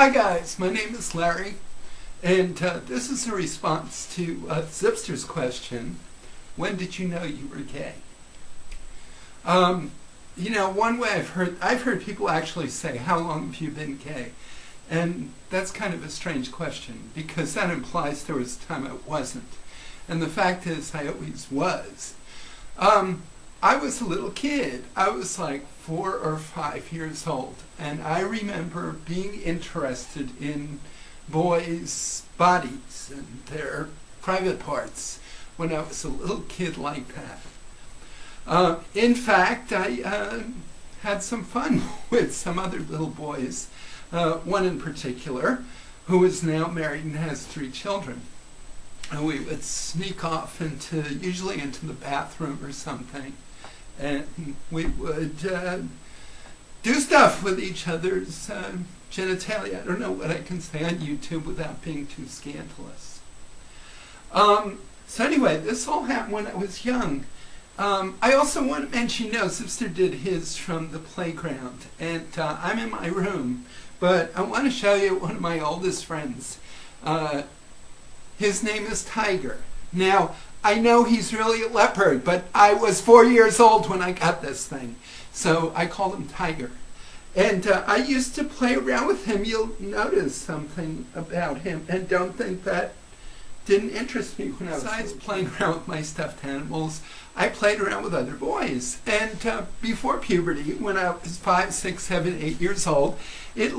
Hi guys, my name is Larry, and this is a response to Zipster's question, when did you know you were gay? One way I've heard people actually say, how long have you been gay? And that's kind of a strange question, because that implies there was a time I wasn't. And the fact is, I always was. I was a little kid. I was like 4 or 5 years old, and I remember being interested in boys' bodies and their private parts when I was a little kid like that. In fact, I had some fun with some other little boys, one in particular, who is now married and has 3 children. And we would sneak off usually into the bathroom or something, and we would do stuff with each other's genitalia. I don't know what I can say on YouTube without being too scandalous. So anyway, this all happened when I was young. I also want to mention, Zipster did his from the playground, and I'm in my room, but I want to show you one of my oldest friends. His name is Tiger. Now, I know he's really a leopard, but I was 4 years old when I got this thing, so I called him Tiger. And I used to play around with him. You'll notice something about him, and don't think that didn't interest me when I was besides playing around with my stuffed animals, I played around with other boys. And before puberty, when I was 5, 6, 7, 8 years old, it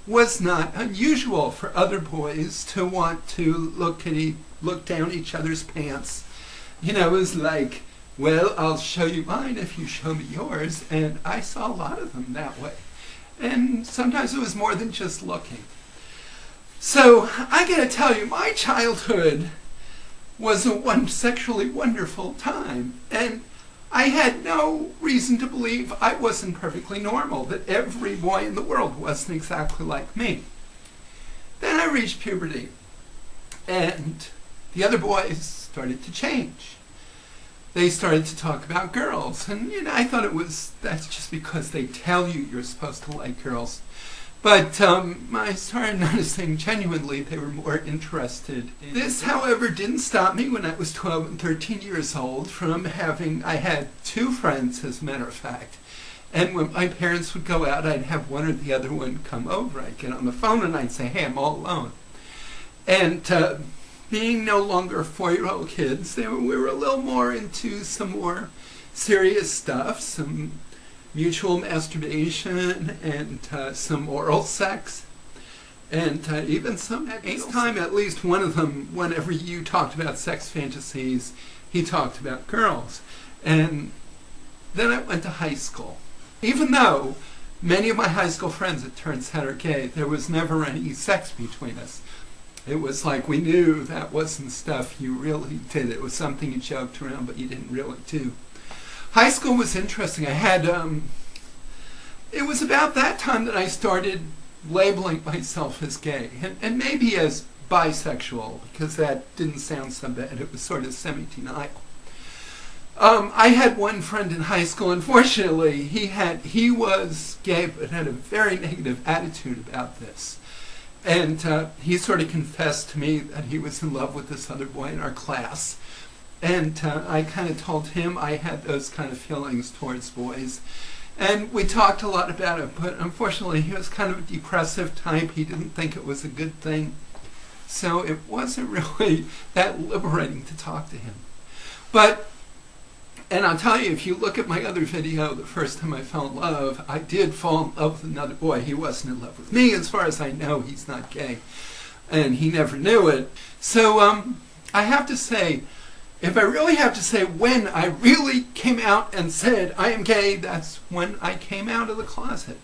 was not unusual for other boys to want to look down each other's pants. It was like, well, I'll show you mine if you show me yours. And I saw a lot of them that way. And sometimes it was more than just looking. So I gotta tell you, my childhood was a sexually wonderful time, and I had no reason to believe I wasn't perfectly normal, that every boy in the world wasn't exactly like me. Then I reached puberty, and the other boys started to change. They started to talk about girls, and I thought that's just because they tell you you're supposed to like girls. But I started noticing genuinely they were more interested in this. However, didn't stop me when I was 12 and 13 years old from I had 2 friends, as a matter of fact. And when my parents would go out, I'd have one or the other one come over. I'd get on the phone and I'd say, hey, I'm all alone. And being no longer 4-year-old kids, we were a little more into some more serious stuff, some mutual masturbation, and some oral sex, and even some at this time, at least one of them, whenever you talked about sex fantasies, he talked about girls. And then I went to high school. Even though many of my high school friends, it turns out, are gay, there was never any sex between us. It was like we knew that wasn't stuff you really did. It was something you joked around, but you didn't really do. High school was interesting. It was about that time that I started labeling myself as gay, and maybe as bisexual, because that didn't sound so bad. It was sort of semi-denial. I had one friend in high school. Unfortunately, he was gay, but had a very negative attitude about this. And he sort of confessed to me that he was in love with this other boy in our class. And I kind of told him I had those kind of feelings towards boys. And we talked a lot about it, but unfortunately he was kind of a depressive type. He didn't think it was a good thing. So it wasn't really that liberating to talk to him. And I'll tell you, if you look at my other video, the first time I fell in love, I did fall in love with another boy. He wasn't in love with me. As far as I know, he's not gay. And he never knew it. So I have to say, if I really have to say when I really came out and said I am gay, that's when I came out of the closet.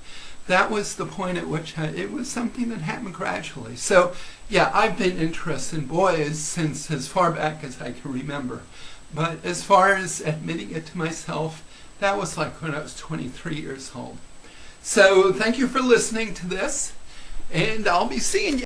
That was the point at which it was something that happened gradually. So yeah, I've been interested in boys since as far back as I can remember. But as far as admitting it to myself, that was like when I was 23 years old. So thank you for listening to this, and I'll be seeing you.